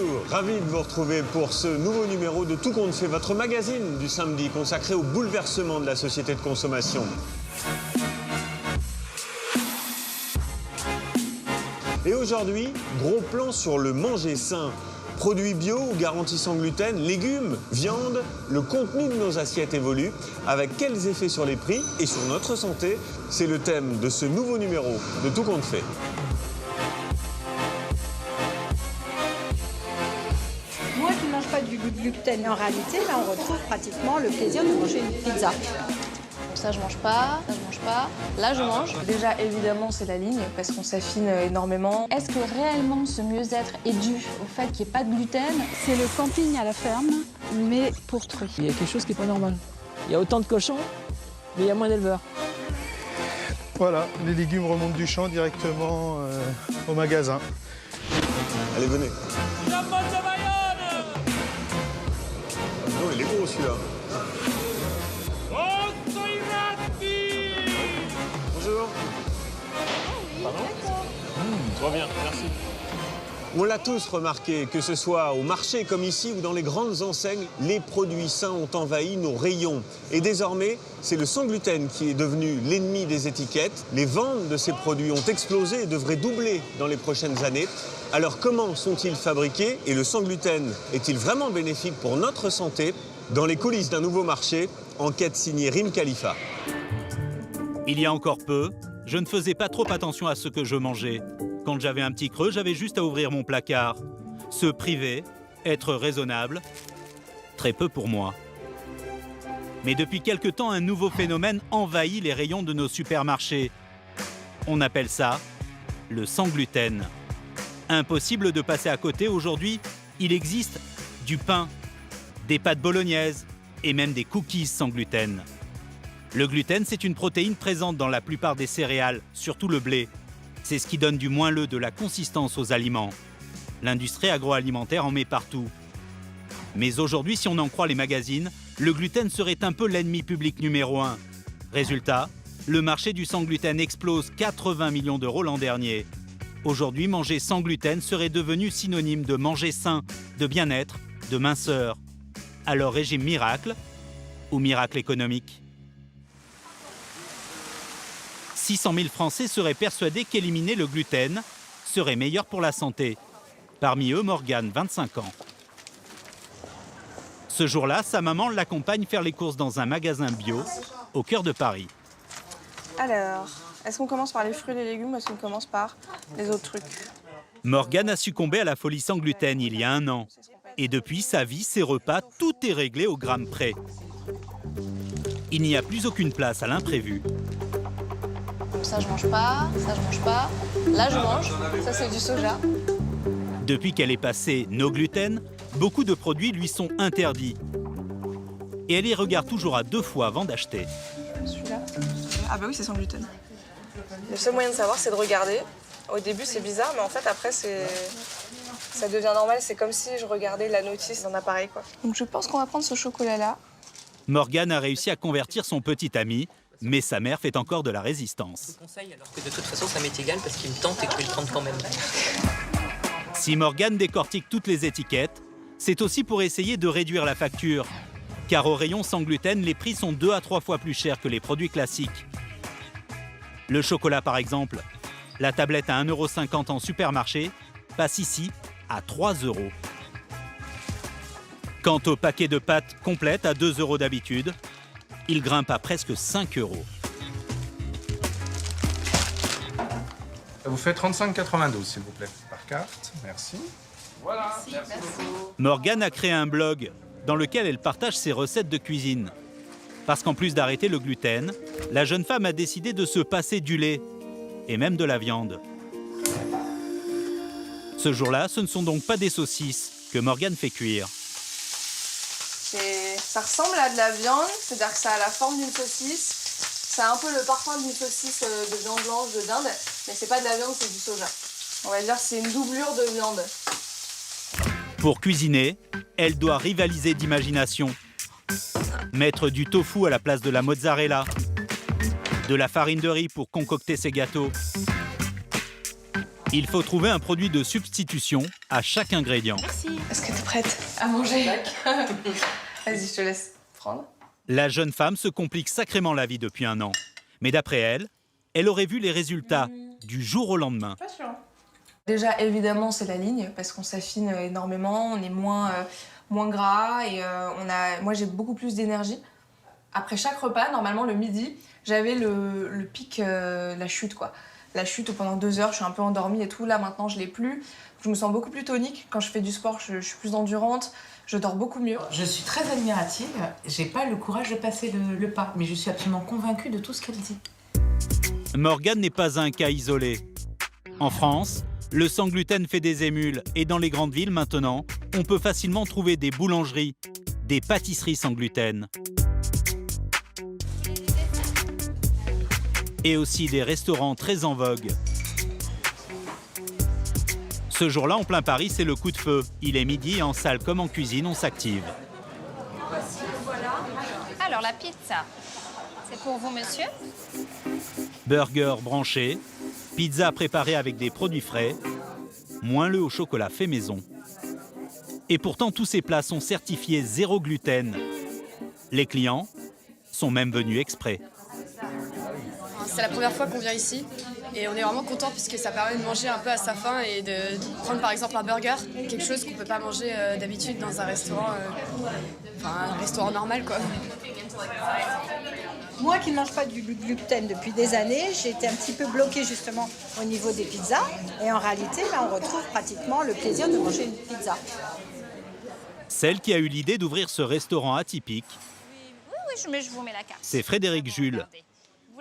Bonjour, ravi de vous retrouver pour ce nouveau numéro de Tout compte fait, votre magazine du samedi consacré au bouleversement de la société de consommation. Et aujourd'hui, gros plan sur le manger sain. Produits bio ou garantis sans gluten, légumes, viande, le contenu de nos assiettes évolue. Avec quels effets sur les prix et sur notre santé? C'est le thème de ce nouveau numéro de Tout compte fait. Moi qui ne mange pas du gluten, en réalité, là, on retrouve pratiquement le plaisir de manger une pizza. Ça, je mange pas, ça, je mange pas. Là, je mange. Déjà, évidemment, c'est la ligne, parce qu'on s'affine énormément. Est-ce que réellement ce mieux-être est dû au fait qu'il n'y ait pas de gluten? C'est le camping à la ferme, mais pour truc. Il y a quelque chose qui n'est pas normal. Il y a autant de cochons, mais il y a moins d'éleveurs. Voilà, les légumes remontent du champ directement au magasin. Allez, venez. Non, il est gros celui-là. Bonjour. Pardon ? Très bien, merci. On l'a tous remarqué, que ce soit au marché comme ici ou dans les grandes enseignes, les produits sains ont envahi nos rayons. Et désormais, c'est le sans gluten qui est devenu l'ennemi des étiquettes. Les ventes de ces produits ont explosé et devraient doubler dans les prochaines années. Alors comment sont-ils fabriqués et le sans gluten est-il vraiment bénéfique pour notre santé? Dans les coulisses d'un nouveau marché, enquête signée Rim Khalifa. Il y a encore peu, je ne faisais pas trop attention à ce que je mangeais. Quand j'avais un petit creux, j'avais juste à ouvrir mon placard. Se priver, être raisonnable, très peu pour moi. Mais depuis quelque temps, un nouveau phénomène envahit les rayons de nos supermarchés. On appelle ça le sans gluten. Impossible de passer à côté aujourd'hui, il existe du pain, des pâtes bolognaises et même des cookies sans gluten. Le gluten, c'est une protéine présente dans la plupart des céréales, surtout le blé. C'est ce qui donne du moelleux, de la consistance aux aliments. L'industrie agroalimentaire en met partout. Mais aujourd'hui, si on en croit les magazines, le gluten serait un peu l'ennemi public numéro 1. Résultat, le marché du sans gluten explose 80 millions d'euros l'an dernier. Aujourd'hui, manger sans gluten serait devenu synonyme de manger sain, de bien-être, de minceur. Alors régime miracle ou miracle économique? 600 000 Français seraient persuadés qu'éliminer le gluten serait meilleur pour la santé. Parmi eux, Morgane, 25 ans. Ce jour-là, sa maman l'accompagne faire les courses dans un magasin bio au cœur de Paris. Alors, est-ce qu'on commence par les fruits et les légumes ou est-ce qu'on commence par les autres trucs? Morgane a succombé à la folie sans gluten il y a 1 an. Et depuis, sa vie, ses repas, tout est réglé au gramme près. Il n'y a plus aucune place à l'imprévu. Ça, je mange pas, ça, je mange pas. Là, je mange. Ça, c'est du soja. Depuis qu'elle est passée no gluten, beaucoup de produits lui sont interdits. Et elle y regarde toujours à 2 fois avant d'acheter. Celui-là. Ah bah oui, c'est sans gluten. Le seul moyen de savoir, c'est de regarder. Au début, c'est bizarre, mais en fait, après, ça devient normal. C'est comme si je regardais la notice d'un appareil, quoi. Donc je pense qu'on va prendre ce chocolat-là. Morgane a réussi à convertir son petit ami, mais sa mère fait encore de la résistance. Je vous conseille, alors que de toute façon, ça m'est égal parce qu'il me tente et que je vais le prendre quand même. Si Morgane décortique toutes les étiquettes, c'est aussi pour essayer de réduire la facture. Car au rayon sans gluten, les prix sont 2 à 3 fois plus chers que les produits classiques. Le chocolat, par exemple, la tablette à 1,50 € en supermarché passe ici à 3 €. Quant au paquet de pâtes complète à 2 € d'habitude, il grimpe à presque 5 €. Ça vous fait 35,92 s'il vous plaît, par carte. Merci. Voilà, merci beaucoup. Morgane a créé un blog dans lequel elle partage ses recettes de cuisine. Parce qu'en plus d'arrêter le gluten, la jeune femme a décidé de se passer du lait et même de la viande. Ce jour-là, ce ne sont donc pas des saucisses que Morgane fait cuire. Ça ressemble à de la viande, c'est-à-dire que ça a la forme d'une saucisse. Ça a un peu le parfum d'une saucisse de viande blanche, de dinde, mais c'est pas de la viande, c'est du soja. On va dire que c'est une doublure de viande. Pour cuisiner, elle doit rivaliser d'imagination. Mettre du tofu à la place de la mozzarella, de la farine de riz pour concocter ses gâteaux. Il faut trouver un produit de substitution à chaque ingrédient. Merci. Est-ce que tu es prête à manger? Vas-y, je te laisse prendre. La jeune femme se complique sacrément la vie depuis 1 an. Mais d'après elle, elle aurait vu les résultats du jour au lendemain. Déjà, évidemment, c'est la ligne, parce qu'on s'affine énormément, on est moins gras et moi, j'ai beaucoup plus d'énergie. Après chaque repas, normalement, le midi, j'avais le pic, la chute, quoi. La chute où pendant 2 heures, je suis un peu endormie et tout. Là, maintenant, je l'ai plus. Je me sens beaucoup plus tonique. Quand je fais du sport, je suis plus endurante. Je dors beaucoup mieux. Je suis très admirative. J'ai pas le courage de passer le pas, mais je suis absolument convaincue de tout ce qu'elle dit. Morgane n'est pas un cas isolé. En France, le sans gluten fait des émules et dans les grandes villes maintenant, on peut facilement trouver des boulangeries, des pâtisseries sans gluten. Et aussi des restaurants très en vogue. Ce jour-là, en plein Paris, c'est le coup de feu. Il est midi et en salle comme en cuisine, on s'active. Alors, la pizza, c'est pour vous, monsieur? Burger branché, pizza préparée avec des produits frais, moelleux au chocolat fait maison. Et pourtant, tous ces plats sont certifiés 0 gluten. Les clients sont même venus exprès. C'est la première fois qu'on vient ici et on est vraiment content puisque ça permet de manger un peu à sa faim et de prendre par exemple un burger, quelque chose qu'on ne peut pas manger d'habitude dans un restaurant, un restaurant normal quoi. Moi qui ne mange pas du gluten depuis des années, j'ai été un petit peu bloquée justement au niveau des pizzas. Et en réalité, là, on retrouve pratiquement le plaisir de manger une pizza. Celle qui a eu l'idée d'ouvrir ce restaurant atypique, Oui, mais je vous mets la carte. c'est Frédéric Jules.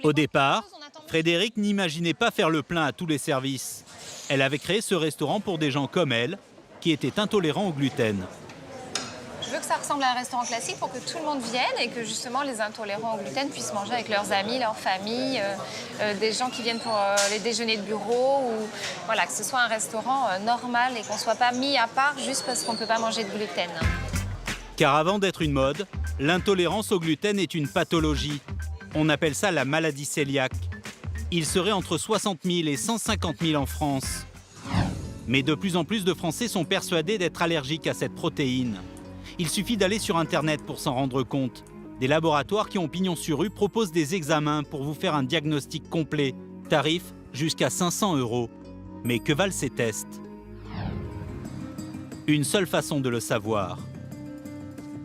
Au départ, Frédéric n'imaginait pas faire le plein à tous les services. Elle avait créé ce restaurant pour des gens comme elle, qui étaient intolérants au gluten. Je veux que ça ressemble à un restaurant classique pour que tout le monde vienne et que justement les intolérants au gluten puissent manger avec leurs amis, leurs familles, des gens qui viennent pour les déjeuners de bureau, ou voilà, que ce soit un restaurant normal et qu'on ne soit pas mis à part juste parce qu'on ne peut pas manger de gluten. Car avant d'être une mode, l'intolérance au gluten est une pathologie. On appelle ça la maladie cœliaque. Il serait entre 60 000 et 150 000 en France. Mais de plus en plus de Français sont persuadés d'être allergiques à cette protéine. Il suffit d'aller sur Internet pour s'en rendre compte. Des laboratoires qui ont pignon sur rue proposent des examens pour vous faire un diagnostic complet. Tarif jusqu'à 500 €. Mais que valent ces tests? Une seule façon de le savoir.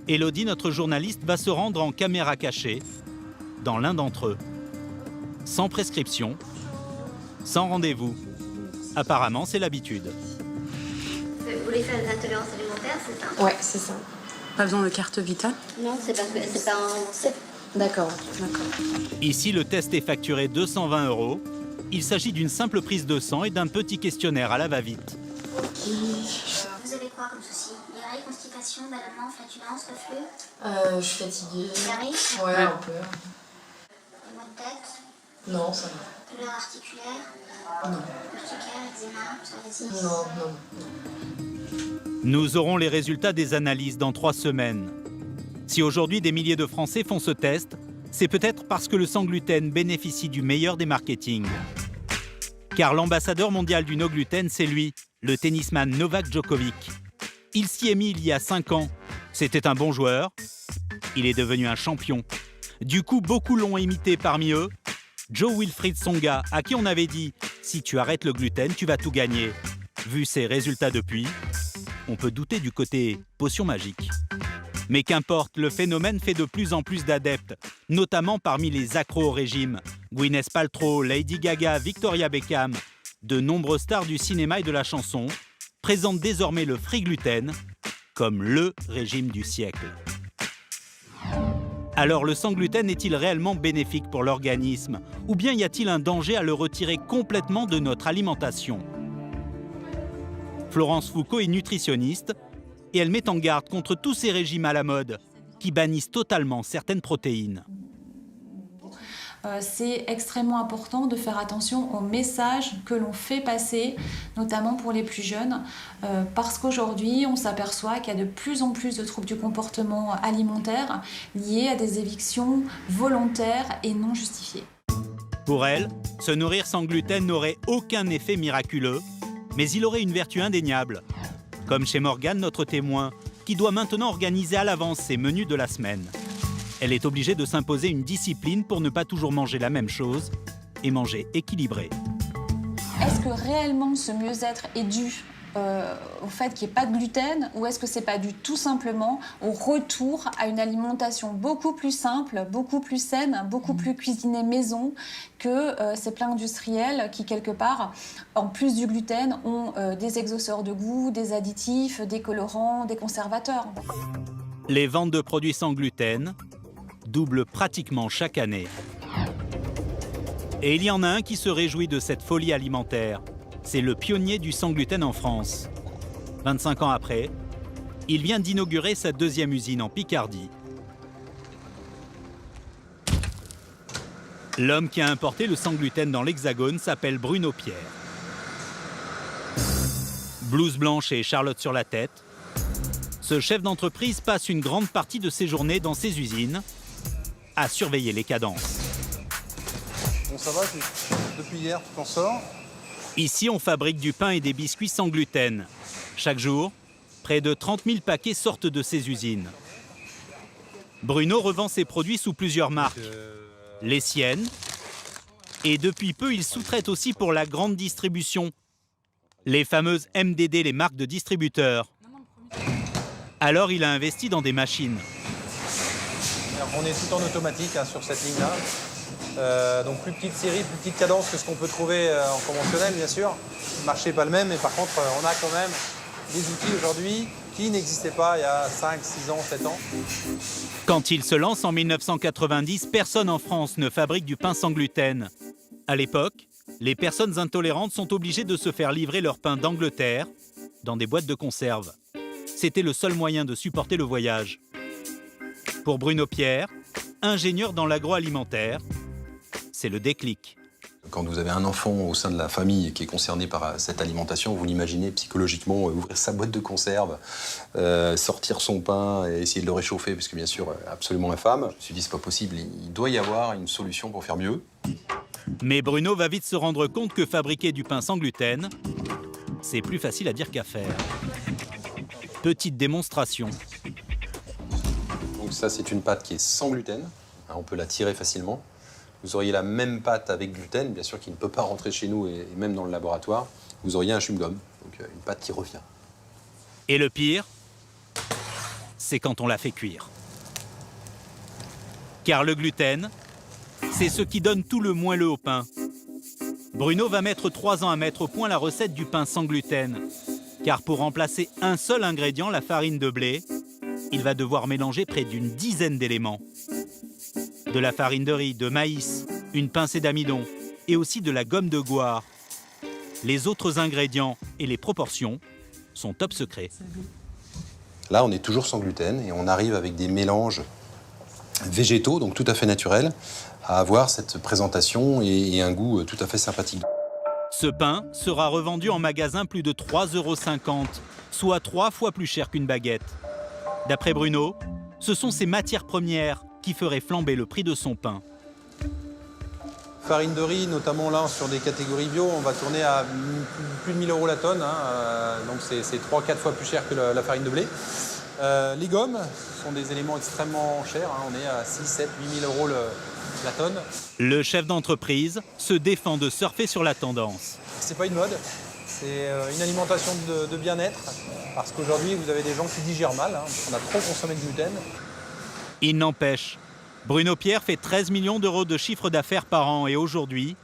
Élodie, notre journaliste, va se rendre en caméra cachée dans l'un d'entre eux. Sans prescription, sans rendez-vous. Apparemment, c'est l'habitude. Vous voulez faire des intolérances alimentaires, c'est ça? Ouais, c'est ça. Pas besoin de carte vitale? Non, c'est parce que c'est pas un... D'accord. Ici, le test est facturé 220 €. Il s'agit d'une simple prise de sang et d'un petit questionnaire à la va-vite. Vous avez quoi comme souci? Diarrhée, constipation, ballonnement, flatulence, reflux? Je suis fatiguée. Diarrhée? Ouais, un peu. Des maux de tête? Non, ça va. Douleur articulaire? Non. Urticaire, eczéma, psoriasis? Non. Nous aurons les résultats des analyses dans 3 semaines. Si aujourd'hui des milliers de Français font ce test, c'est peut-être parce que le sans gluten bénéficie du meilleur des marketing. Car l'ambassadeur mondial du no gluten, c'est lui, le tennisman Novak Djokovic. Il s'y est mis il y a 5 ans. C'était un bon joueur. Il est devenu un champion. Du coup, beaucoup l'ont imité, parmi eux Jo-Wilfried Tsonga, à qui on avait dit « Si tu arrêtes le gluten, tu vas tout gagner ». Vu ses résultats depuis, on peut douter du côté potion magique. Mais qu'importe, le phénomène fait de plus en plus d'adeptes, notamment parmi les accros au régime. Gwyneth Paltrow, Lady Gaga, Victoria Beckham, de nombreuses stars du cinéma et de la chanson présentent désormais le free gluten comme le régime du siècle. Alors le sans gluten est-il réellement bénéfique pour l'organisme? Ou bien y a-t-il un danger à le retirer complètement de notre alimentation? Florence Foucault est nutritionniste et elle met en garde contre tous ces régimes à la mode qui bannissent totalement certaines protéines. C'est extrêmement important de faire attention aux messages que l'on fait passer, notamment pour les plus jeunes, parce qu'aujourd'hui, on s'aperçoit qu'il y a de plus en plus de troubles du comportement alimentaire liés à des évictions volontaires et non justifiées. Pour elle, se nourrir sans gluten n'aurait aucun effet miraculeux, mais il aurait une vertu indéniable. Comme chez Morgane, notre témoin, qui doit maintenant organiser à l'avance ses menus de la semaine. Elle est obligée de s'imposer une discipline pour ne pas toujours manger la même chose et manger équilibré. Est-ce que réellement ce mieux-être est dû au fait qu'il n'y ait pas de gluten, ou est-ce que c'est pas dû tout simplement au retour à une alimentation beaucoup plus simple, beaucoup plus saine, beaucoup plus cuisinée maison que ces plats industriels qui, quelque part, en plus du gluten, ont des exhausteurs de goût, des additifs, des colorants, des conservateurs. Les ventes de produits sans gluten doublent pratiquement chaque année. Et il y en a un qui se réjouit de cette folie alimentaire. C'est le pionnier du sans gluten en France. 25 ans après, il vient d'inaugurer sa deuxième usine en Picardie. L'homme qui a importé le sans gluten dans l'Hexagone s'appelle Bruno Pierre. Blouse blanche et charlotte sur la tête, ce chef d'entreprise passe une grande partie de ses journées dans ses usines à surveiller les cadences. Bon, ça va, depuis hier, tu t'en sors? Ici, on fabrique du pain et des biscuits sans gluten. Chaque jour, près de 30 000 paquets sortent de ces usines. Bruno revend ses produits sous plusieurs marques. Les siennes. Et depuis peu, il sous-traite aussi pour la grande distribution. Les fameuses MDD, les marques de distributeurs. Alors, il a investi dans des machines. On est tout en automatique sur cette ligne-là. Donc plus petite série, plus petite cadence que ce qu'on peut trouver en conventionnel, bien sûr. Le marché n'est pas le même, mais par contre, on a quand même des outils aujourd'hui qui n'existaient pas il y a 5, 6 ans, 7 ans. Quand il se lance en 1990, personne en France ne fabrique du pain sans gluten. À l'époque, les personnes intolérantes sont obligées de se faire livrer leur pain d'Angleterre dans des boîtes de conserve. C'était le seul moyen de supporter le voyage. Pour Bruno Pierre, ingénieur dans l'agroalimentaire, c'est le déclic. Quand vous avez un enfant au sein de la famille qui est concerné par cette alimentation, vous l'imaginez psychologiquement ouvrir sa boîte de conserve, sortir son pain et essayer de le réchauffer, parce que bien sûr, absolument infâme. Je me suis dit, c'est pas possible, il doit y avoir une solution pour faire mieux. Mais Bruno va vite se rendre compte que fabriquer du pain sans gluten, c'est plus facile à dire qu'à faire. Petite démonstration. Donc ça, c'est une pâte qui est sans gluten. On peut la tirer facilement. Vous auriez la même pâte avec gluten, bien sûr, qui ne peut pas rentrer chez nous et même dans le laboratoire. Vous auriez un chewing-gum, donc une pâte qui revient. Et le pire, c'est quand on la fait cuire. Car le gluten, c'est ce qui donne tout le moelleux au pain. Bruno va mettre 3 ans à mettre au point la recette du pain sans gluten. Car pour remplacer un seul ingrédient, la farine de blé, il va devoir mélanger près d'une dizaine d'éléments. De la farine de riz, de maïs, une pincée d'amidon et aussi de la gomme de goire. Les autres ingrédients et les proportions sont top secrets. Là, on est toujours sans gluten et on arrive avec des mélanges végétaux, donc tout à fait naturels, à avoir cette présentation et un goût tout à fait sympathique. Ce pain sera revendu en magasin plus de 3,50 €, soit 3 fois plus cher qu'une baguette. D'après Bruno, ce sont ces matières premières qui ferait flamber le prix de son pain. Farine de riz, notamment là sur des catégories bio, on va tourner à plus de 1 000 € la tonne, donc c'est 3-4 fois plus cher que la farine de blé. Les gommes sont des éléments extrêmement chers, on est à 6, 7, 8 000 € la tonne. Le chef d'entreprise se défend de surfer sur la tendance. C'est pas une mode, c'est une alimentation de bien-être, parce qu'aujourd'hui vous avez des gens qui digèrent mal, on a trop consommé de gluten. Il n'empêche, Bruno Pierre fait 13 millions d'euros de chiffre d'affaires par an et aujourd'hui,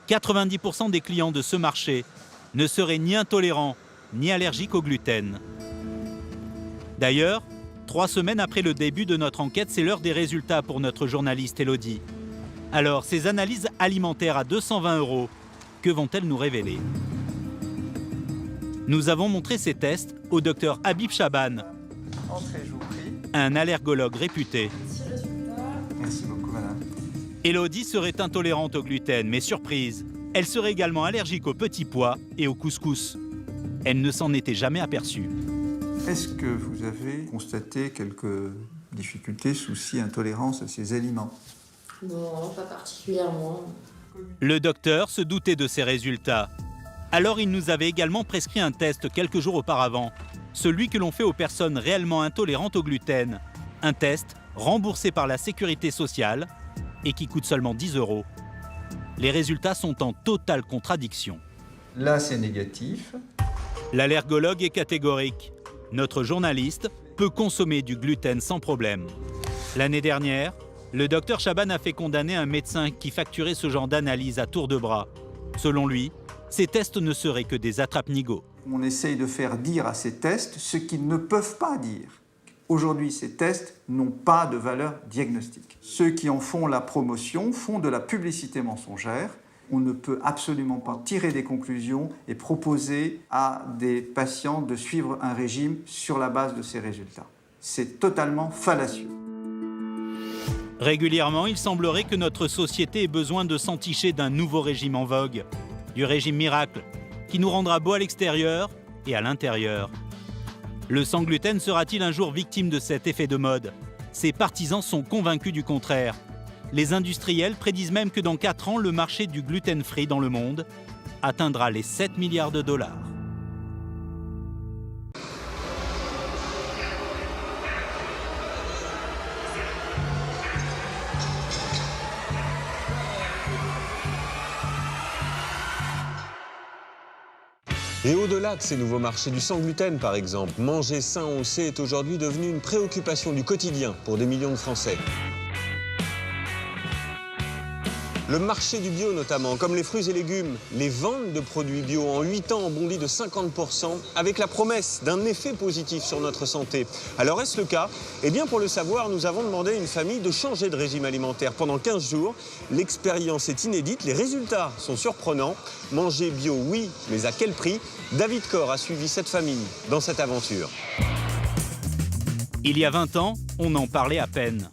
90% des clients de ce marché ne seraient ni intolérants ni allergiques au gluten. D'ailleurs, 3 semaines après le début de notre enquête, c'est l'heure des résultats pour notre journaliste Elodie. Alors, ces analyses alimentaires à 220 €, que vont-elles nous révéler? Nous avons montré ces tests au docteur Habib Chaban, un allergologue réputé. Merci beaucoup, madame. Elodie serait intolérante au gluten, mais surprise, elle serait également allergique aux petits pois et au couscous. Elle ne s'en était jamais aperçue. Est-ce que vous avez constaté quelques difficultés, soucis, intolérances à ces aliments? Non, pas particulièrement. Le docteur se doutait de ces résultats. Alors il nous avait également prescrit un test quelques jours auparavant, celui que l'on fait aux personnes réellement intolérantes au gluten. Un test remboursé par la sécurité sociale et qui coûte seulement 10 €. Les résultats sont en totale contradiction. Là, c'est négatif. L'allergologue est catégorique. Notre journaliste peut consommer du gluten sans problème. L'année dernière, le docteur Chaban a fait condamner un médecin qui facturait ce genre d'analyse à tour de bras. Selon lui, ces tests ne seraient que des attrape-nigauds. On essaye de faire dire à ces tests ce qu'ils ne peuvent pas dire. Aujourd'hui, ces tests n'ont pas de valeur diagnostique. Ceux qui en font la promotion font de la publicité mensongère. On ne peut absolument pas tirer des conclusions et proposer à des patients de suivre un régime sur la base de ces résultats. C'est totalement fallacieux. Régulièrement, il semblerait que notre société ait besoin de s'enticher d'un nouveau régime en vogue, du régime miracle, qui nous rendra beaux à l'extérieur et à l'intérieur. Le sans gluten sera-t-il un jour victime de cet effet de mode? Ses partisans sont convaincus du contraire. Les industriels prédisent même que dans 4 ans, le marché du gluten-free dans le monde atteindra les 7 milliards de $. Et au-delà de ces nouveaux marchés du sans gluten, par exemple, manger sain, on le sait, est aujourd'hui devenu une préoccupation du quotidien pour des millions de Français. Le marché du bio notamment, comme les fruits et légumes, les ventes de produits bio en 8 ans ont bondi de 50% avec la promesse d'un effet positif sur notre santé. Alors est-ce le cas? Eh bien pour le savoir, nous avons demandé à une famille de changer de régime alimentaire pendant 15 jours. L'expérience est inédite, les résultats sont surprenants. Manger bio, oui, mais à quel prix? David Corr a suivi cette famille dans cette aventure. Il y a 20 ans, on en parlait à peine.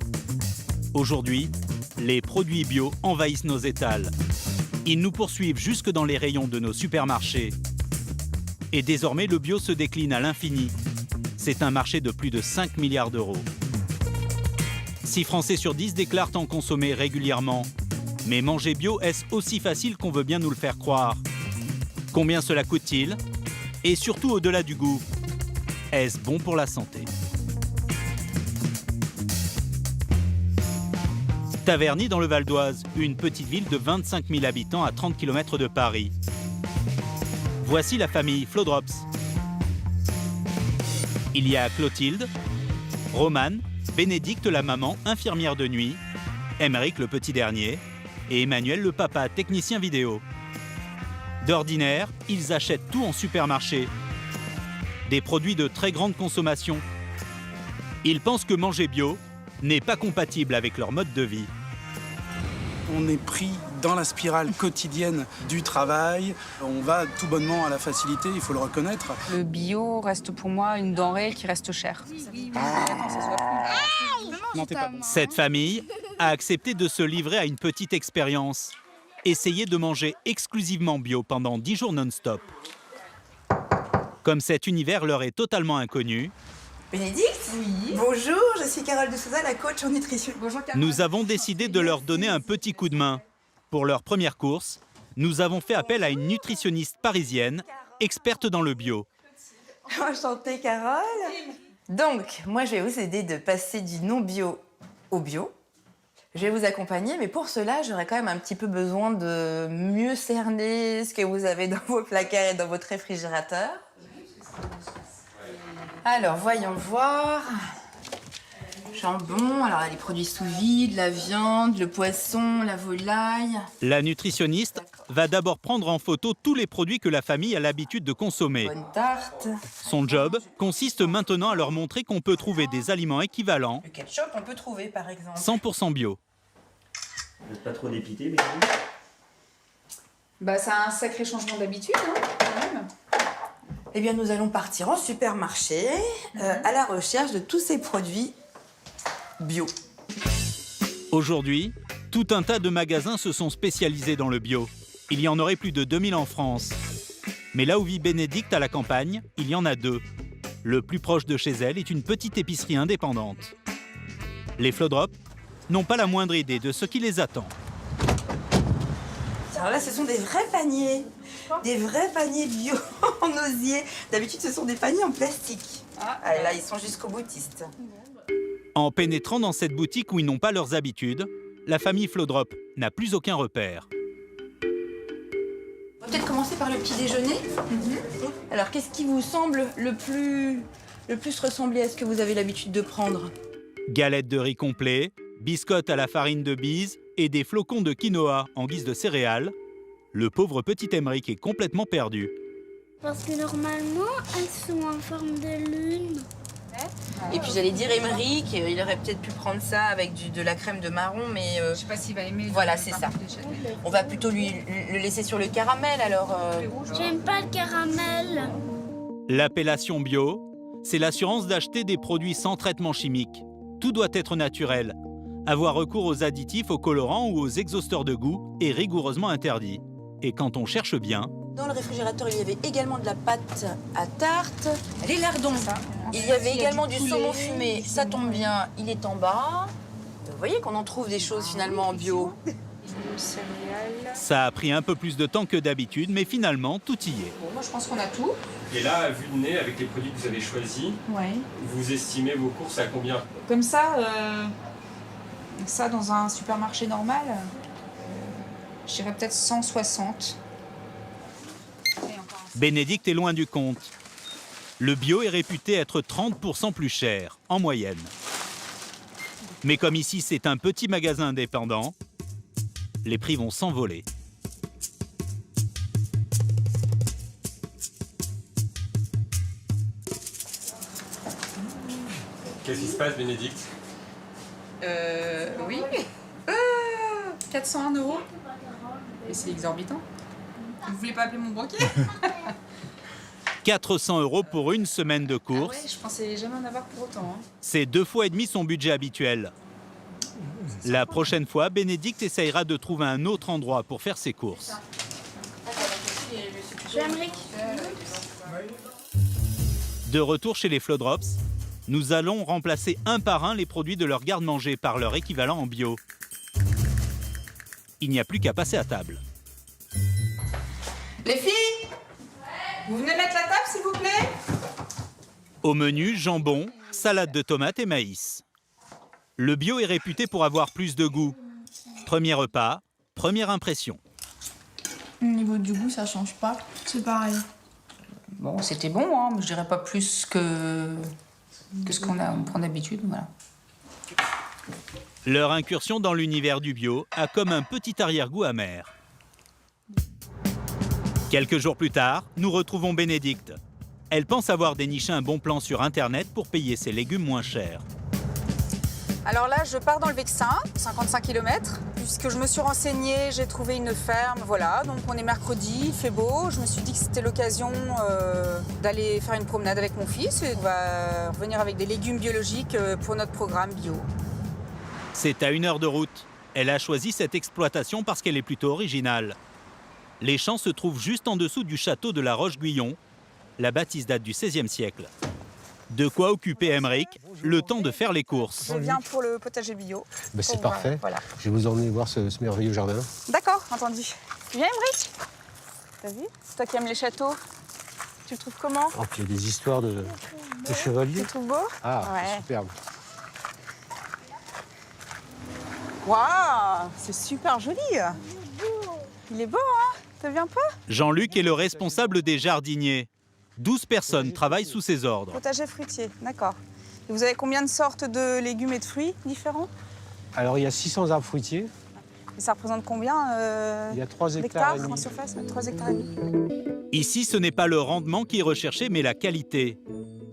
Aujourd'hui, les produits bio envahissent nos étals. Ils nous poursuivent jusque dans les rayons de nos supermarchés. Et désormais, le bio se décline à l'infini. C'est un marché de plus de 5 milliards €. 6 Français sur 10 déclarent en consommer régulièrement. Mais manger bio, est-ce aussi facile qu'on veut bien nous le faire croire? Combien cela coûte-t-il? Et surtout, au-delà du goût, est-ce bon pour la santé? Taverny dans le Val d'Oise, une petite ville de 25 000 habitants à 30 km de Paris. Voici la famille Flodrops. Il y a Clotilde, Romane, Bénédicte la maman, infirmière de nuit, Émeric le petit dernier et Emmanuel le papa, technicien vidéo. D'ordinaire, ils achètent tout en supermarché. Des produits de très grande consommation. Ils pensent que manger bio n'est pas compatible avec leur mode de vie. On est pris dans la spirale quotidienne du travail. On va tout bonnement à la facilité, il faut le reconnaître. Le bio reste pour moi une denrée qui reste chère. Cette famille a accepté de se livrer à une petite expérience. Essayer de manger exclusivement bio pendant 10 jours non-stop. Comme cet univers leur est totalement inconnu, Bénédicte? Oui. Bonjour, je suis Carole de Souza, la coach en nutrition. Bonjour Carole. nous avons décidé de leur donner un petit coup de main. Pour leur première course, nous avons fait appel à une nutritionniste parisienne, experte dans le bio. Enchantée Carole. Donc, moi je vais vous aider de passer du non-bio au bio. Je vais vous accompagner, mais pour cela, j'aurais quand même un petit peu besoin de mieux cerner ce que vous avez dans vos placards et dans votre réfrigérateur. Alors, voyons voir. Jambon, alors les produits sous vide, la viande, le poisson, la volaille. La nutritionniste va d'abord prendre en photo tous les produits que la famille a l'habitude de consommer. Bonne tarte. Son job consiste maintenant à leur montrer qu'on peut trouver des aliments équivalents, Le ketchup, on peut trouver par exemple. 100% bio. Vous n'êtes pas trop dépité, mais Bah, ça a un sacré changement d'habitude, hein, quand même. Eh bien, nous allons partir en supermarché à la recherche de tous ces produits bio. Aujourd'hui, tout un tas de magasins se sont spécialisés dans le bio. Il y en aurait plus de 2000 en France. Mais là où vit Bénédicte à la campagne, il y en a 2. Le plus proche de chez elle est une petite épicerie indépendante. Les Flodrops n'ont pas la moindre idée de ce qui les attend. Alors là, ce sont des vrais paniers bio en osier. D'habitude, ce sont des paniers en plastique. Ah, là, ils sont jusqu'au boutiste. En pénétrant dans cette boutique où ils n'ont pas leurs habitudes, la famille Flodrop n'a plus aucun repère. On va peut-être commencer par le petit déjeuner. Alors, qu'est-ce qui vous semble le plus ressembler à ce que vous avez l'habitude de prendre? Galettes de riz complet, biscottes à la farine de bise et des flocons de quinoa en guise de céréales. Le pauvre petit Emeric est complètement perdu. Parce que normalement, elles sont en forme de lune. Et puis j'allais dire Emeric, il aurait peut-être pu prendre ça avec de la crème de marron, mais Je sais pas s'il va aimer. voilà, c'est ça. On va plutôt le laisser sur le caramel alors. J'aime pas le caramel. L'appellation bio, c'est l'assurance d'acheter des produits sans traitement chimique. Tout doit être naturel. Avoir recours aux additifs, aux colorants ou aux exhausteurs de goût est rigoureusement interdit. Et quand on cherche bien... Dans le réfrigérateur, il y avait également de la pâte à tarte, les lardons. Il y avait également du saumon fumé, ça tombe bien, il est en bas. Vous voyez qu'on en trouve des choses finalement en bio. Ça a pris un peu plus de temps que d'habitude, mais finalement, tout y est. Bon, moi je pense qu'on a tout. Et là, à vue de nez, avec les produits que vous avez choisis, vous estimez vos courses à combien? Comme ça dans un supermarché normal, je dirais peut-être 160. Bénédicte est loin du compte. Le bio est réputé être 30% plus cher, en moyenne. Mais comme ici, c'est un petit magasin indépendant, les prix vont s'envoler. Qu'est-ce qui se passe, Bénédicte? Oui. 401 €. Et c'est exorbitant. Vous voulez pas appeler mon banquier? 400 € pour une semaine de courses. Ah ouais, je pensais jamais en avoir pour autant. C'est 2,5 fois son budget habituel. La prochaine fois, Bénédicte essayera de trouver un autre endroit pour faire ses courses. De retour chez les Flodrops, nous allons remplacer un par un les produits de leur garde-manger par leur équivalent en bio. Il n'y a plus qu'à passer à table. Les filles, vous venez mettre la table s'il vous plaît? Au menu, jambon, salade de tomates et maïs. Le bio est réputé pour avoir plus de goût. Premier repas, première impression. Au niveau du goût, ça change pas. C'est pareil. Bon, c'était bon, hein, mais je dirais pas plus que ce qu'on prend d'habitude. Voilà. Leur incursion dans l'univers du bio a comme un petit arrière-goût amer. Quelques jours plus tard, nous retrouvons Bénédicte. Elle pense avoir déniché un bon plan sur Internet pour payer ses légumes moins chers. Alors là, je pars dans le Vexin, 55 km. Puisque je me suis renseignée, j'ai trouvé une ferme, voilà. Donc on est mercredi, il fait beau. Je me suis dit que c'était l'occasion d'aller faire une promenade avec mon fils. Et on va revenir avec des légumes biologiques pour notre programme bio. C'est à 1 heure de route. Elle a choisi cette exploitation parce qu'elle est plutôt originale. Les champs se trouvent juste en dessous du château de la Roche-Guyon. La bâtisse date du XVIe siècle. De quoi occuper Emeric, le temps de faire les courses. Je viens pour le potager bio. Ben c'est parfait. Voilà. Je vais vous emmener voir ce merveilleux jardin. D'accord, entendu. Tu viens, Emeric? T'as vu? Toi qui aimes les châteaux, tu le trouves comment? Oh, puis il y a des histoires de chevaliers. Tu le trouves beau? Ah, ouais. c'est superbe. Waouh, c'est super joli. Il est beau, hein? T'as vu un peu? Jean-Luc est le responsable des jardiniers. 12 personnes travaillent sous ses ordres. Potager fruitier, d'accord. Et vous avez combien de sortes de légumes et de fruits différents? Alors, il y a 600 arbres fruitiers. Et ça représente combien il y a 3 hectares et demi. En surface? 3 hectares et demi. Ici, ce n'est pas le rendement qui est recherché, mais la qualité.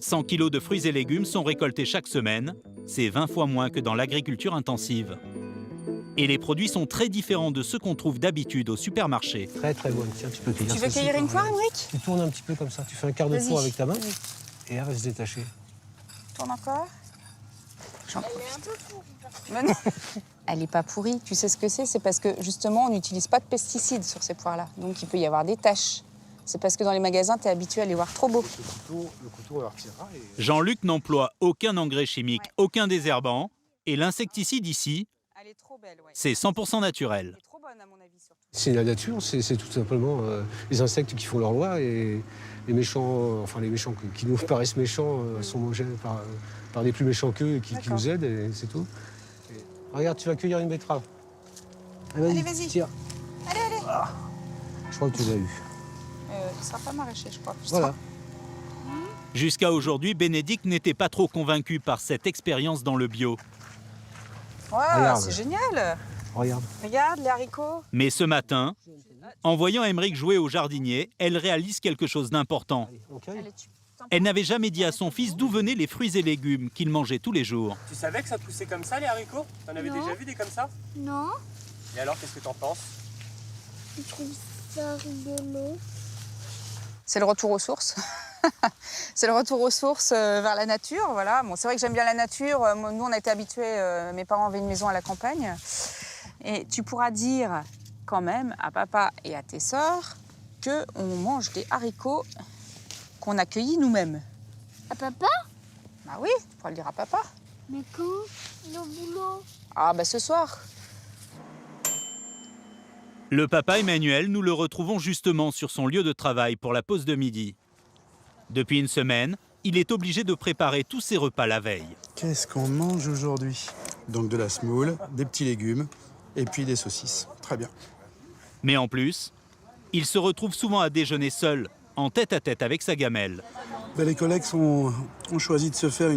100 kilos de fruits et légumes sont récoltés chaque semaine. C'est 20 fois moins que dans l'agriculture intensive. Et les produits sont très différents de ceux qu'on trouve d'habitude au supermarché. Très très bon. Tiens, tu peux cueillir. Tu veux cueillir une poire, Emeric? Tu tournes un petit peu comme ça. Tu fais un quart de tour avec ta main et elle reste détachée. Tourne encore. J'en profite. Elle n'est pas pourrie. Tu sais ce que c'est? C'est parce que justement, on n'utilise pas de pesticides sur ces poires-là. Donc il peut y avoir des taches. C'est parce que dans les magasins, tu es habitué à les voir trop beaux. Le couteau, on le retirera. Jean-Luc n'emploie aucun engrais chimique, aucun désherbant. Et l'insecticide ici, c'est 100% naturel. C'est la nature, c'est tout simplement les insectes qui font leur loi et les méchants, qui nous paraissent méchants sont mangés par des plus méchants qu'eux et qui nous aident et c'est tout. Et, regarde, tu vas cueillir une betterave. Allez, vas-y. Tire. Allez. Ah, je crois que tu l'as eu. Il sera pas maraîcher, je crois. Voilà. Jusqu'à aujourd'hui, Bénédicte n'était pas trop convaincu par cette expérience dans le bio. Ouais, c'est génial. Regarde. Regarde les haricots. Mais ce matin, en voyant Émeric jouer au jardinier, elle réalise quelque chose d'important. Elle n'avait jamais dit à son fils d'où venaient les fruits et légumes qu'il mangeait tous les jours. Tu savais que ça poussait comme ça, les haricots? T'en avais déjà vu des comme ça? Non. Et alors, qu'est-ce que t'en penses? Je trouve ça rigolo. C'est le retour aux sources. C'est le retour aux sources vers la nature, voilà. Bon, c'est vrai que j'aime bien la nature. Nous, on a été habitués, mes parents avaient une maison à la campagne. Et tu pourras dire quand même à papa et à tes sœurs qu'on mange des haricots qu'on a cueillis nous-mêmes. À papa? Bah oui, tu pourras le dire à papa. Mais quand? Le boulot? Ah bah ce soir. Le papa Emmanuel, nous le retrouvons justement sur son lieu de travail pour la pause de midi. Depuis une semaine, il est obligé de préparer tous ses repas la veille. Qu'est-ce qu'on mange aujourd'hui? Donc de la semoule, des petits légumes et puis des saucisses. Très bien. Mais en plus, il se retrouve souvent à déjeuner seul, en tête-à-tête avec sa gamelle. Les collègues ont choisi de se faire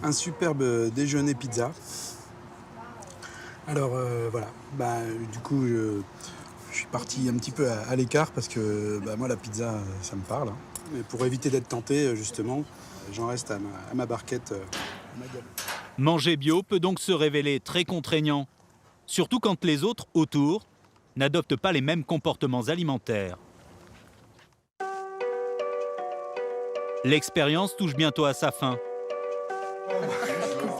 un superbe déjeuner pizza. Alors voilà, du coup je suis parti un petit peu à l'écart parce que moi la pizza ça me parle. Mais pour éviter d'être tenté justement, j'en reste à ma barquette, à ma gamelle. Manger bio peut donc se révéler très contraignant, surtout quand les autres autour n'adoptent pas les mêmes comportements alimentaires. L'expérience touche bientôt à sa fin.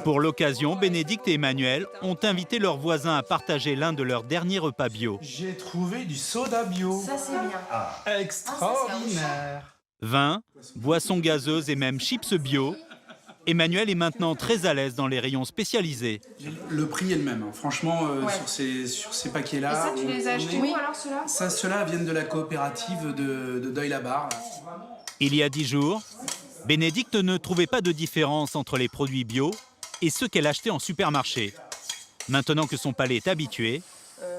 Pour l'occasion, Bénédicte et Emmanuel ont invité leurs voisins à partager l'un de leurs derniers repas bio. J'ai trouvé du soda bio. Ça, c'est bien. Extraordinaire. Vin, boissons gazeuses et même chips bio. Emmanuel est maintenant très à l'aise dans les rayons spécialisés. Le prix est le même, hein. Franchement, sur ces paquets-là. Et ça, tu les as achetés où alors, ceux-là? Ceux-là viennent de la coopérative de Deuil-la-Barre. Il y a 10 jours, Bénédicte ne trouvait pas de différence entre les produits bio et ceux qu'elle achetait en supermarché. Maintenant que son palais est habitué,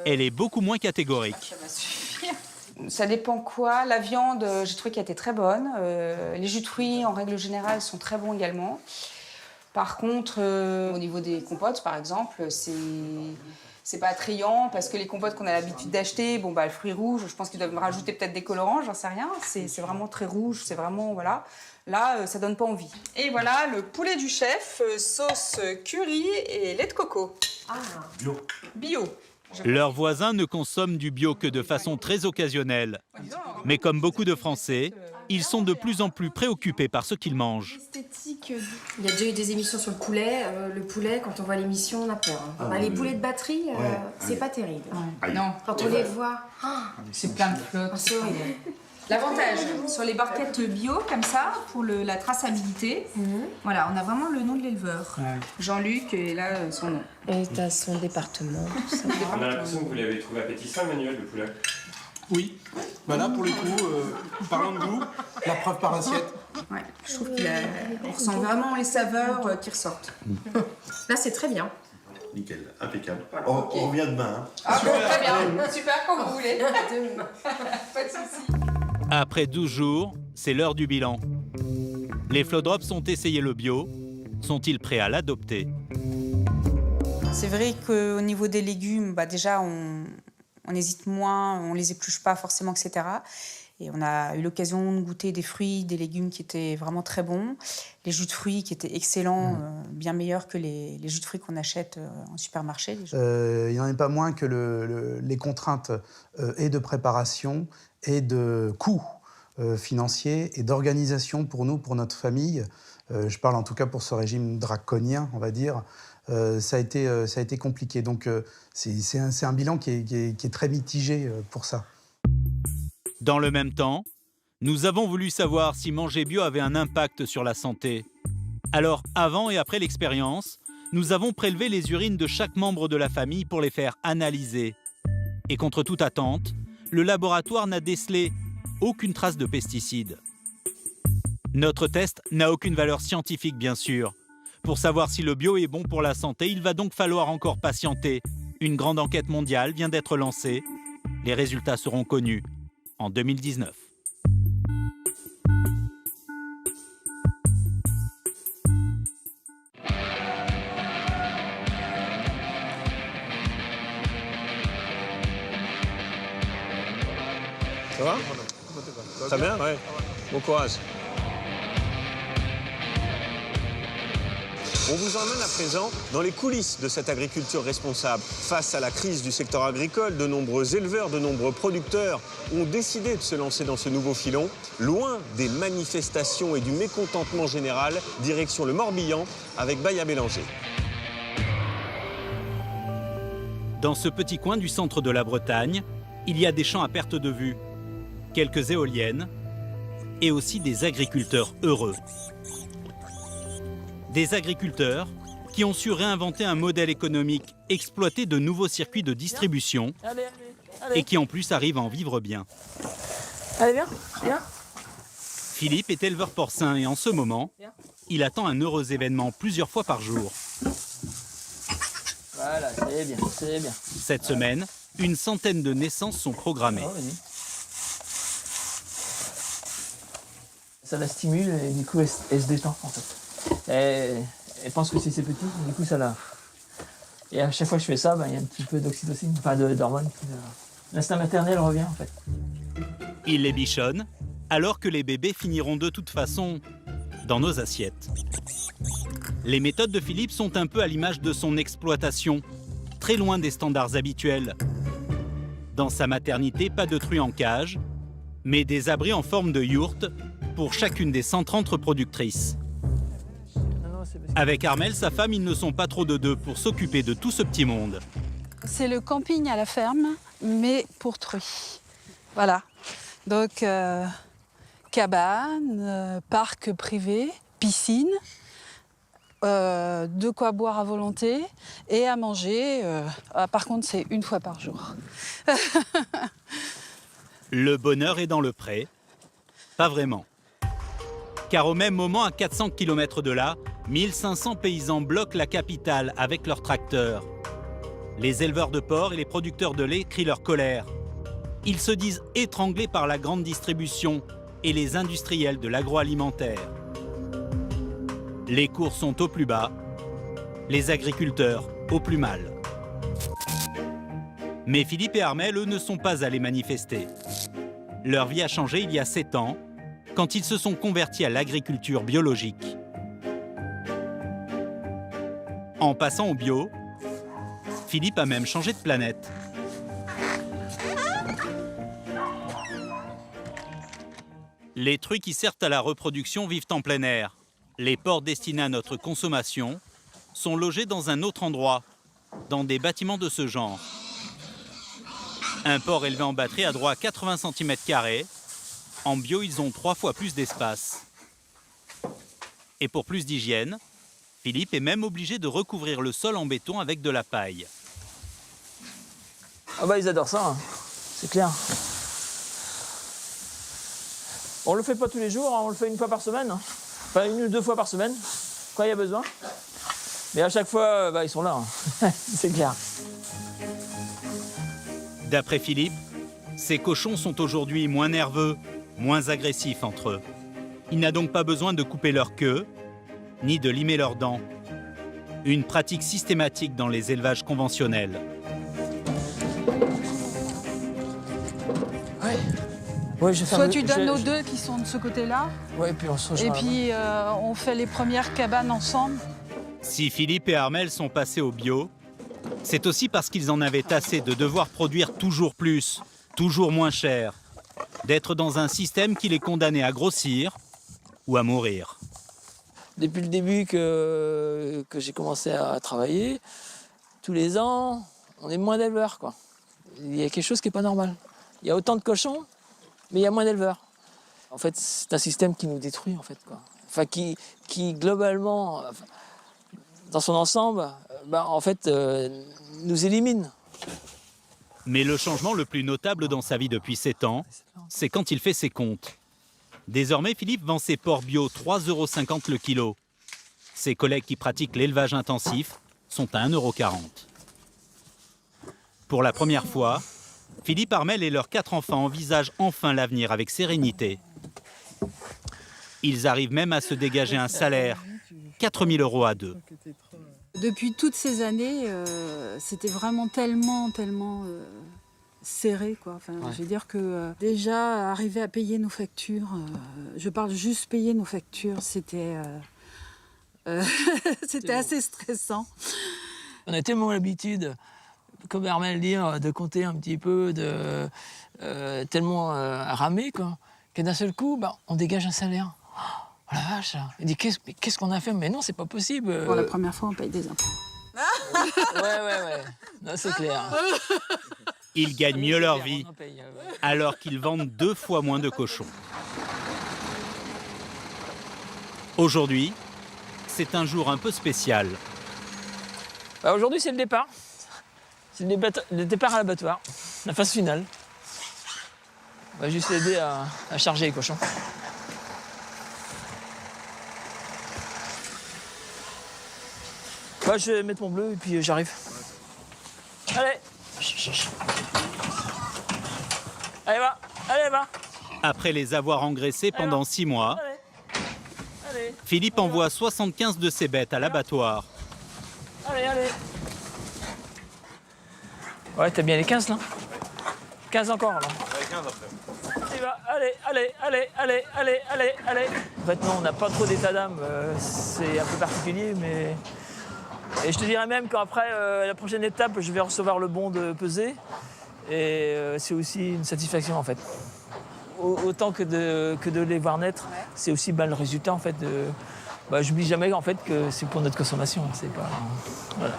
elle est beaucoup moins catégorique. Ça dépend quoi. La viande, j'ai trouvé qu'elle était très bonne. Les jus de fruits, en règle générale, sont très bons également. Par contre, au niveau des compotes, par exemple, c'est pas attrayant parce que les compotes qu'on a l'habitude d'acheter, le fruit rouge, je pense qu'ils doivent me rajouter peut-être des colorants, j'en sais rien. C'est vraiment très rouge, c'est vraiment, voilà. Là, ça donne pas envie. Et voilà, le poulet du chef, sauce curry et lait de coco. Ah. Bio. Leurs voisins ne consomment du bio que de façon très occasionnelle. Mais comme beaucoup de Français, ils sont de plus en plus préoccupés par ce qu'ils mangent. Il y a déjà eu des émissions sur le poulet. Le poulet, quand on voit l'émission, on a peur. Les poulets de batterie, c'est pas terrible. Non. Quand on les voit, c'est plein de flotte. C'est horrible. L'avantage sur les barquettes bio, comme ça, pour la traçabilité, voilà, on a vraiment le nom de l'éleveur. Jean-Luc, et là, son nom. Et t'as son département. On a l'impression que vous l'avez trouvé appétissant, Emmanuel, le poulet. Oui. Là, pour le coup, parlant de goût, la preuve par assiette. Ouais, je trouve qu'on ressent vraiment les saveurs qui ressortent. Là, c'est très bien. Nickel, impeccable. On revient demain. Ah bon, très bien. Super, comme vous voulez. Pas de soucis. Après 12 jours, c'est l'heure du bilan. Les Flowdrops ont essayé le bio. Sont-ils prêts à l'adopter? C'est vrai qu'au niveau des légumes, déjà, on hésite moins, on les épluche pas forcément, etc. Et on a eu l'occasion de goûter des fruits, des légumes qui étaient vraiment très bons. Les jus de fruits qui étaient excellents, bien meilleurs que les jus de fruits qu'on achète en supermarché. Il n'y en a pas moins que les contraintes et de préparation et de coûts financiers et d'organisation pour nous, pour notre famille. Je parle en tout cas pour ce régime draconien, on va dire. Ça a été compliqué. Donc c'est un bilan qui est très mitigé pour ça. Dans le même temps, nous avons voulu savoir si manger bio avait un impact sur la santé. Alors, avant et après l'expérience, nous avons prélevé les urines de chaque membre de la famille pour les faire analyser. Et contre toute attente, le laboratoire n'a décelé aucune trace de pesticides. Notre test n'a aucune valeur scientifique, bien sûr. Pour savoir si le bio est bon pour la santé, il va donc falloir encore patienter. Une grande enquête mondiale vient d'être lancée. Les résultats seront connus en 2019. Ça va? Très bien, ouais. Bon courage. On vous emmène à présent dans les coulisses de cette agriculture responsable. Face à la crise du secteur agricole, de nombreux éleveurs, de nombreux producteurs ont décidé de se lancer dans ce nouveau filon. Loin des manifestations et du mécontentement général, direction le Morbihan avec Baya Bélanger. Dans ce petit coin du centre de la Bretagne, il y a des champs à perte de vue, quelques éoliennes et aussi des agriculteurs heureux. Des agriculteurs qui ont su réinventer un modèle économique, exploiter de nouveaux circuits de distribution et qui en plus arrivent à en vivre bien. Allez, viens. Philippe est éleveur porcin et en ce moment, il attend un heureux événement plusieurs fois par jour. Voilà, c'est bien. Cette semaine, une centaine de naissances sont programmées. Ça la stimule et du coup elle se détend en fait. Elle pense que c'est ses petits, du coup ça la... Et à chaque fois que je fais ça, il y a un petit peu d'oxytocine, enfin d'hormones. L'instinct maternel revient en fait. Il les bichonne, alors que les bébés finiront de toute façon dans nos assiettes. Les méthodes de Philippe sont un peu à l'image de son exploitation, très loin des standards habituels. Dans sa maternité, pas de truies en cage, mais des abris en forme de yourte pour chacune des 130 reproductrices. Avec Armelle, sa femme, ils ne sont pas trop de deux pour s'occuper de tout ce petit monde. C'est le camping à la ferme, mais pour truies. Voilà. Donc, cabane, parc privé, piscine, de quoi boire à volonté et à manger. Par contre, c'est une fois par jour. Le bonheur est dans le pré. Pas vraiment. Car au même moment, à 400 km de là, 1500 paysans bloquent la capitale avec leurs tracteurs. Les éleveurs de porc et les producteurs de lait crient leur colère. Ils se disent étranglés par la grande distribution et les industriels de l'agroalimentaire. Les cours sont au plus bas, les agriculteurs au plus mal. Mais Philippe et Armelle, eux, ne sont pas allés manifester. Leur vie a changé il y a 7 ans, quand ils se sont convertis à l'agriculture biologique. En passant au bio, Philippe a même changé de planète. Les truies qui servent à la reproduction vivent en plein air. Les porcs destinés à notre consommation sont logés dans un autre endroit, dans des bâtiments de ce genre. Un porc élevé en batterie a droit à 80 cm². En bio, ils ont 3 fois plus d'espace. Et pour plus d'hygiène, Philippe est même obligé de recouvrir le sol en béton avec de la paille. Ah bah ils adorent ça, hein. C'est clair. On le fait pas tous les jours, hein. On le fait une fois par semaine. Hein. Enfin 1 ou 2 fois par semaine, quand il y a besoin. Mais à chaque fois, ils sont là, hein. C'est clair. D'après Philippe, ces cochons sont aujourd'hui moins nerveux, moins agressifs entre eux. Il n'a donc pas besoin de couper leur queue, ni de limer leurs dents. Une pratique systématique dans les élevages conventionnels. Ouais, Soit tu donnes aux deux qui sont de ce côté-là, ouais, puis on se et puis on fait les premières cabanes ensemble. Si Philippe et Armelle sont passés au bio, c'est aussi parce qu'ils en avaient assez de devoir produire toujours plus, toujours moins cher, d'être dans un système qui les condamnait à grossir ou à mourir. Depuis le début que j'ai commencé à travailler, tous les ans, on est moins d'éleveurs, quoi. Il y a quelque chose qui n'est pas normal. Il y a autant de cochons, mais il y a moins d'éleveurs. En fait, c'est un système qui nous détruit, en fait, quoi. Enfin, qui globalement, dans son ensemble, en fait, nous élimine. Mais le changement le plus notable dans sa vie depuis 7 ans, c'est quand il fait ses comptes. Désormais, Philippe vend ses porcs bio 3,50 € le kilo. Ses collègues qui pratiquent l'élevage intensif sont à 1,40 €. Pour la première fois, Philippe Armel et leurs 4 enfants envisagent enfin l'avenir avec sérénité. Ils arrivent même à se dégager un salaire, 4 000 € à deux. Depuis toutes ces années, c'était vraiment tellement serré, quoi. Enfin, Ouais. Je veux dire que déjà, arriver à payer nos factures, je parle juste payer nos factures, c'était c'était assez stressant. On a tellement l'habitude, comme Armel dit, de compter un petit peu, de tellement ramer, quoi, que d'un seul coup, on dégage un salaire. Oh la vache! Il dit qu'est-ce qu'on a fait? Mais non, c'est pas possible. Pour la première fois, on paye des impôts. Ouais. Non, c'est clair. Ils gagnent mieux leur vie, alors qu'ils vendent 2 fois moins de cochons. Aujourd'hui, c'est un jour un peu spécial. Aujourd'hui, c'est le départ. C'est le départ à l'abattoir, la phase finale. On va juste aider à charger les cochons. Je vais mettre mon bleu et puis j'arrive. Allez. Allez, va. Après les avoir engraissés pendant 6 mois, Allez. Philippe envoie 75 de ses bêtes à l'abattoir. Allez. Ouais, t'as bien les 15 là? 15 encore là. Ouais, 15 après. Il va. Allez. En fait, non, on n'a pas trop d'état d'âme. C'est un peu particulier, mais. Et je te dirais même qu'après, la prochaine étape, je vais recevoir le bon de peser. Et c'est aussi une satisfaction en fait. Autant que de les voir naître, c'est aussi le résultat en fait. J'oublie jamais en fait que c'est pour notre consommation. C'est pas. Voilà.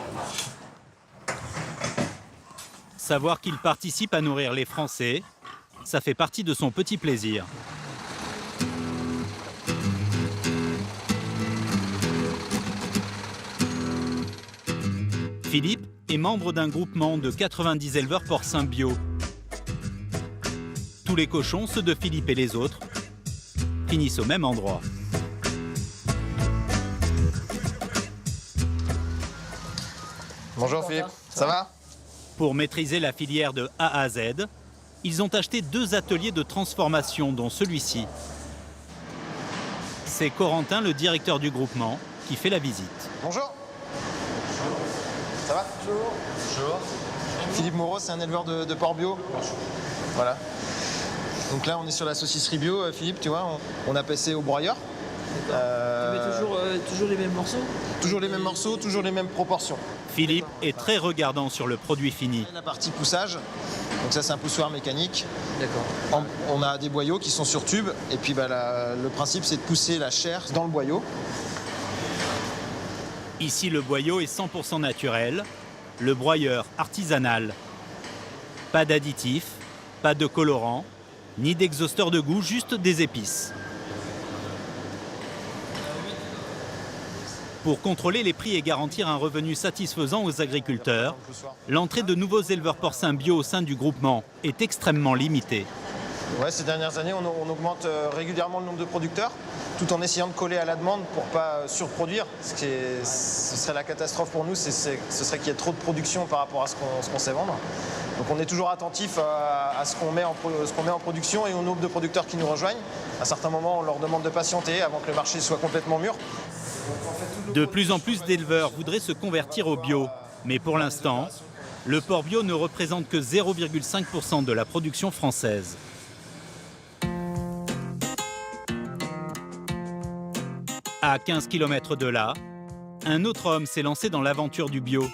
Savoir qu'il participe à nourrir les Français, ça fait partie de son petit plaisir. Philippe est membre d'un groupement de 90 éleveurs porcins bio. Tous les cochons, ceux de Philippe et les autres, finissent au même endroit. Bonjour Philippe, ça va? Pour maîtriser la filière de A à Z, ils ont acheté 2 ateliers de transformation, dont celui-ci. C'est Corentin, le directeur du groupement, qui fait la visite. Bonjour. Ça va? Bonjour. Philippe Moreau, c'est un éleveur de porc bio. Voilà. Donc là, on est sur la saucisserie bio, Philippe, tu vois, on a passé au broyeur. Tu mets toujours les mêmes morceaux? Toujours les mêmes morceaux, toujours les mêmes proportions. Philippe est très regardant sur le produit fini. La partie poussage, donc ça c'est un poussoir mécanique. D'accord. On a des boyaux qui sont sur tube, et puis le principe c'est de pousser la chair dans le boyau. Ici, le boyau est 100% naturel, le broyeur artisanal. Pas d'additifs, pas de colorants, ni d'exhausteur de goût, juste des épices. Pour contrôler les prix et garantir un revenu satisfaisant aux agriculteurs, l'entrée de nouveaux éleveurs porcins bio au sein du groupement est extrêmement limitée. Ouais, ces dernières années, on augmente régulièrement le nombre de producteurs, tout en essayant de coller à la demande pour ne pas surproduire. Ce serait la catastrophe pour nous, ce serait qu'il y ait trop de production par rapport à ce qu'on sait vendre. Donc on est toujours attentif à ce qu'on met en production et au nombre de producteurs qui nous rejoignent. À certains moments, on leur demande de patienter avant que le marché soit complètement mûr. De plus en plus d'éleveurs voudraient se convertir au bio, mais pour l'instant, le porc bio ne représente que 0,5% de la production française. À 15 km de là, un autre homme s'est lancé dans l'aventure du bio.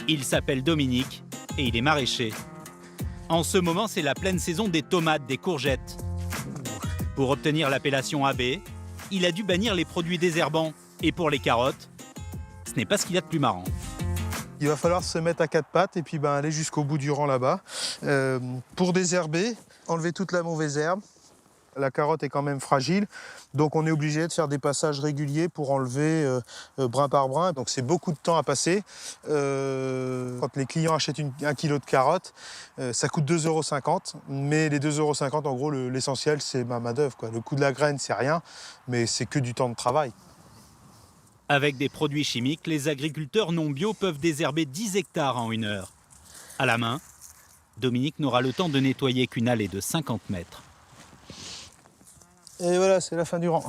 Il s'appelle Dominique et il est maraîcher. En ce moment, c'est la pleine saison des tomates, des courgettes. Pour obtenir l'appellation AB, il a dû bannir les produits désherbants. Et pour les carottes, ce n'est pas ce qu'il y a de plus marrant. Il va falloir se mettre à 4 pattes et puis aller jusqu'au bout du rang là-bas. Pour désherber, enlever toute la mauvaise herbe. La carotte est quand même fragile, donc on est obligé de faire des passages réguliers pour enlever brin par brin. Donc c'est beaucoup de temps à passer. Quand les clients achètent 1 kilo de carottes, ça coûte 2,50 €. Mais les 2,50 €, en gros, l'essentiel, c'est ma main-d'œuvre, quoi. Le coût de la graine, c'est rien, mais c'est que du temps de travail. Avec des produits chimiques, les agriculteurs non bio peuvent désherber 10 hectares en 1 heure. À la main, Dominique n'aura le temps de nettoyer qu'une allée de 50 mètres. Et voilà, c'est la fin du rang.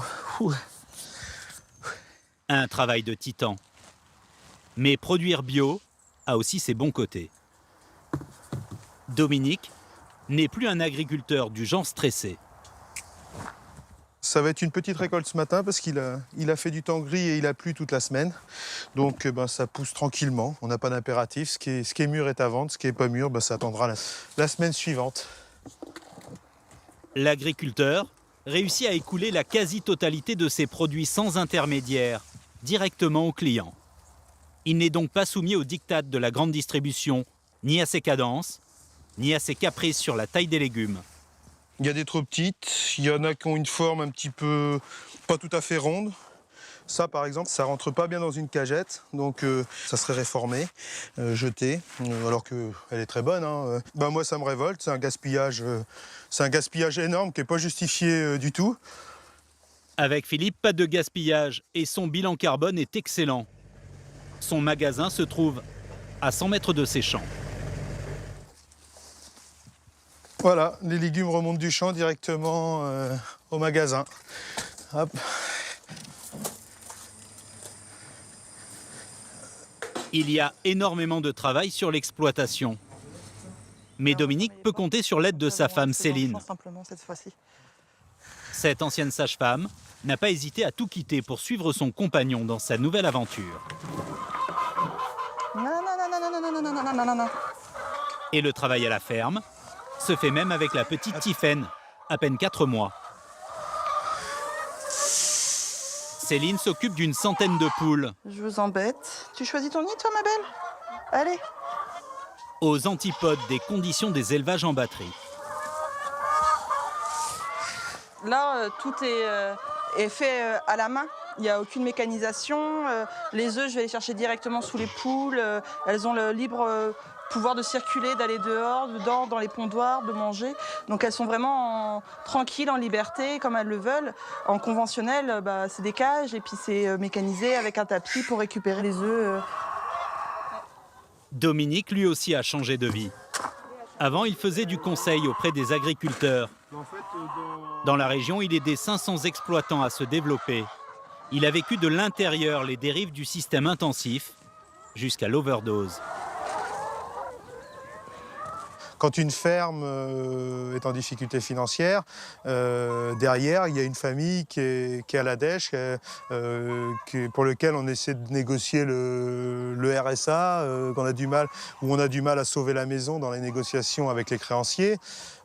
Un travail de titan. Mais produire bio a aussi ses bons côtés. Dominique n'est plus un agriculteur du genre stressé. Ça va être une petite récolte ce matin parce qu'il a fait du temps gris et il a plu toute la semaine. Donc ça pousse tranquillement, on n'a pas d'impératif. Ce qui est mûr est à vendre, ce qui n'est pas mûr, ça attendra la semaine suivante. L'agriculteur réussit à écouler la quasi-totalité de ses produits sans intermédiaire, directement aux clients. Il n'est donc pas soumis aux diktats de la grande distribution, ni à ses cadences, ni à ses caprices sur la taille des légumes. Il y a des trop petites, il y en a qui ont une forme un petit peu pas tout à fait ronde. Ça, par exemple, ça rentre pas bien dans une cagette, donc ça serait réformé, jeté, alors qu'elle est très bonne. Hein. Moi, ça me révolte, c'est un gaspillage énorme qui n'est pas justifié du tout. Avec Philippe, pas de gaspillage et son bilan carbone est excellent. Son magasin se trouve à 100 mètres de ses champs. Voilà, les légumes remontent du champ directement au magasin. Hop. Il y a énormément de travail sur l'exploitation. Mais Dominique peut compter sur l'aide de sa femme Céline. Cette ancienne sage-femme n'a pas hésité à tout quitter pour suivre son compagnon dans sa nouvelle aventure. Non. Et le travail à la ferme se fait même avec la petite Tiffaine, à peine 4 mois. Céline s'occupe d'une centaine de poules. Je vous embête. Tu choisis ton nid, toi, ma belle? Allez. Aux antipodes des conditions des élevages en batterie. Là, tout est fait à la main. Il n'y a aucune mécanisation. Les œufs, je vais les chercher directement sous les poules. Elles ont le libre pouvoir de circuler, d'aller dehors, dedans, dans les pondoirs, de manger. Donc elles sont vraiment tranquilles, en liberté, comme elles le veulent. En conventionnel, c'est des cages et puis c'est mécanisé avec un tapis pour récupérer les œufs. Dominique, lui aussi, a changé de vie. Avant, il faisait du conseil auprès des agriculteurs. Dans la région, il aidait 500 exploitants à se développer. Il a vécu de l'intérieur les dérives du système intensif jusqu'à l'overdose. Quand une ferme est en difficulté financière, derrière, il y a une famille qui est à la dèche, pour lequel on essaie de négocier le RSA, où on a du mal à sauver la maison dans les négociations avec les créanciers.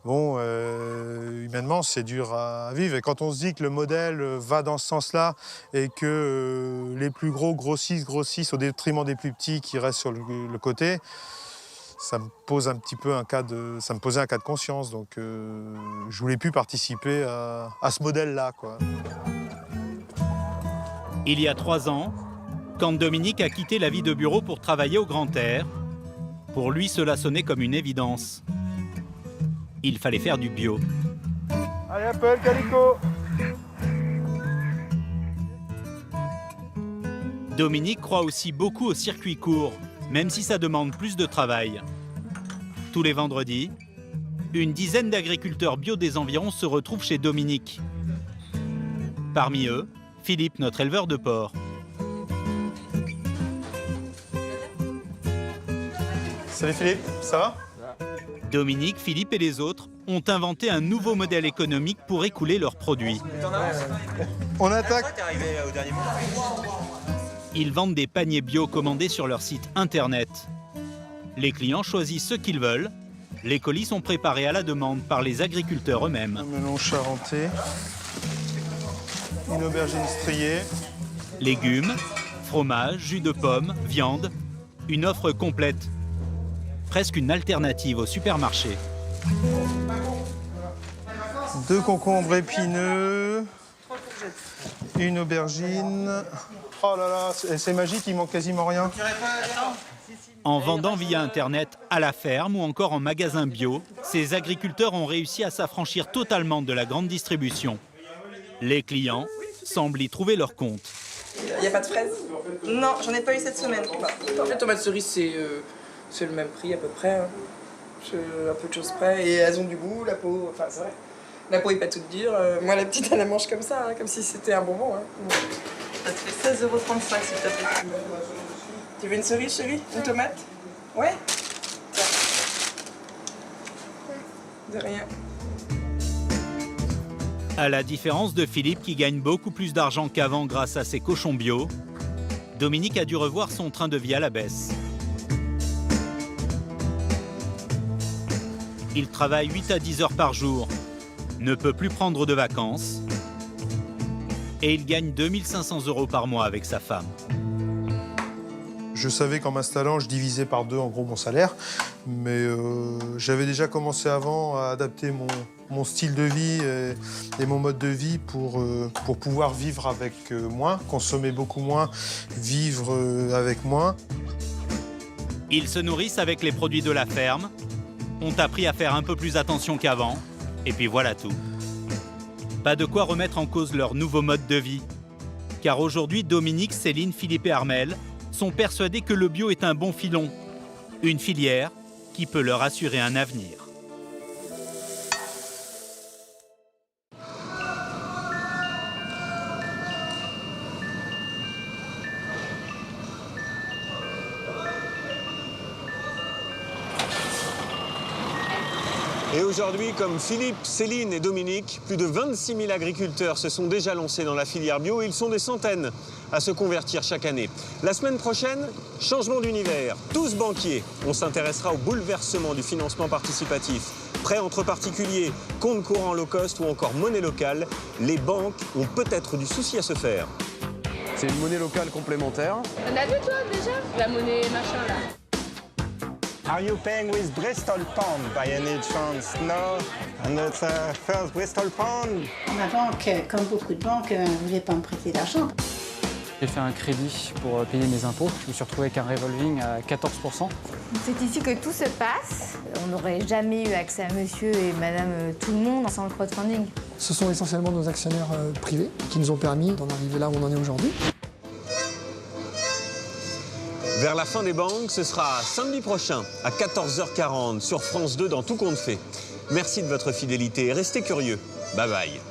Bon, humainement, c'est dur à vivre. Et quand on se dit que le modèle va dans ce sens-là et que les plus gros grossissent au détriment des plus petits qui restent sur le côté, ça me pose un petit peu ça me posait un cas de conscience. Donc, je voulais plus participer à ce modèle-là, quoi. Il y a 3 ans, quand Dominique a quitté la vie de bureau pour travailler au grand air, pour lui, cela sonnait comme une évidence. Il fallait faire du bio. Allez, Apple, Calico! Dominique croit aussi beaucoup au circuit court, même si ça demande plus de travail. Tous les vendredis, une dizaine d'agriculteurs bio des environs se retrouvent chez Dominique. Parmi eux, Philippe, notre éleveur de porcs. Salut Philippe, ça va? Dominique, Philippe et les autres ont inventé un nouveau modèle économique pour écouler leurs produits. On attaque. Ils vendent des paniers bio commandés sur leur site internet. Les clients choisissent ce qu'ils veulent. Les colis sont préparés à la demande par les agriculteurs eux-mêmes. Un melon charentais, une aubergine striée. Légumes, fromage, jus de pomme, viande, une offre complète. Presque une alternative au supermarché. 2 concombres épineux, une aubergine. Oh là là, c'est magique, il manque quasiment rien. En vendant via Internet à la ferme ou encore en magasin bio, ces agriculteurs ont réussi à s'affranchir totalement de la grande distribution. Les clients semblent y trouver leur compte. Il n'y a pas de fraises? Non, j'en ai pas eu cette semaine. Les tomates cerises, c'est le même prix à peu près. Hein. À peu de choses près. Et elles ont du goût, la peau, enfin c'est vrai. La peau est pas toute dure. Moi, la petite, elle la mange comme ça, hein, comme si c'était un bonbon. Hein. Ça te fait 16,35 € s'il te plaît. Tu veux une cerise, chérie? Une tomate? Ouais? Tiens. De rien. À la différence de Philippe qui gagne beaucoup plus d'argent qu'avant grâce à ses cochons bio, Dominique a dû revoir son train de vie à la baisse. Il travaille 8 à 10 heures par jour, ne peut plus prendre de vacances et il gagne 2 500 € par mois avec sa femme. Je savais qu'en m'installant, je divisais par 2 en gros mon salaire, mais j'avais déjà commencé avant à adapter mon style de vie et mon mode de vie pour pouvoir vivre avec moins, consommer beaucoup moins, vivre avec moins. Ils se nourrissent avec les produits de la ferme, ont appris à faire un peu plus attention qu'avant, et puis voilà tout. Pas de quoi remettre en cause leur nouveau mode de vie, car aujourd'hui, Dominique, Céline, Philippe et Armel sont persuadés que le bio est un bon filon, une filière qui peut leur assurer un avenir. Et aujourd'hui, comme Philippe, Céline et Dominique, plus de 26 000 agriculteurs se sont déjà lancés dans la filière bio. Ils sont des centaines à se convertir chaque année. La semaine prochaine, changement d'univers. Tous banquiers. On s'intéressera au bouleversement du financement participatif. Prêts entre particuliers, compte courant low cost ou encore monnaie locale. Les banques ont peut-être du souci à se faire. C'est une monnaie locale complémentaire. T'en as vu toi déjà? La monnaie machin là. Are you paying with Bristol Pound by any chance? No, and it's first Bristol Pound. Ma banque, comme beaucoup de banques, ne voulait pas me prêter d'argent. J'ai fait un crédit pour payer mes impôts. Je me suis retrouvé avec un revolving à 14%. C'est ici que tout se passe. On n'aurait jamais eu accès à monsieur et madame tout le monde sans le crowdfunding. Ce sont essentiellement nos actionnaires privés qui nous ont permis d'en arriver là où on en est aujourd'hui. Vers la fin des banques, ce sera samedi prochain à 14h40 sur France 2 dans Tout compte fait. Merci de votre fidélité et restez curieux. Bye bye.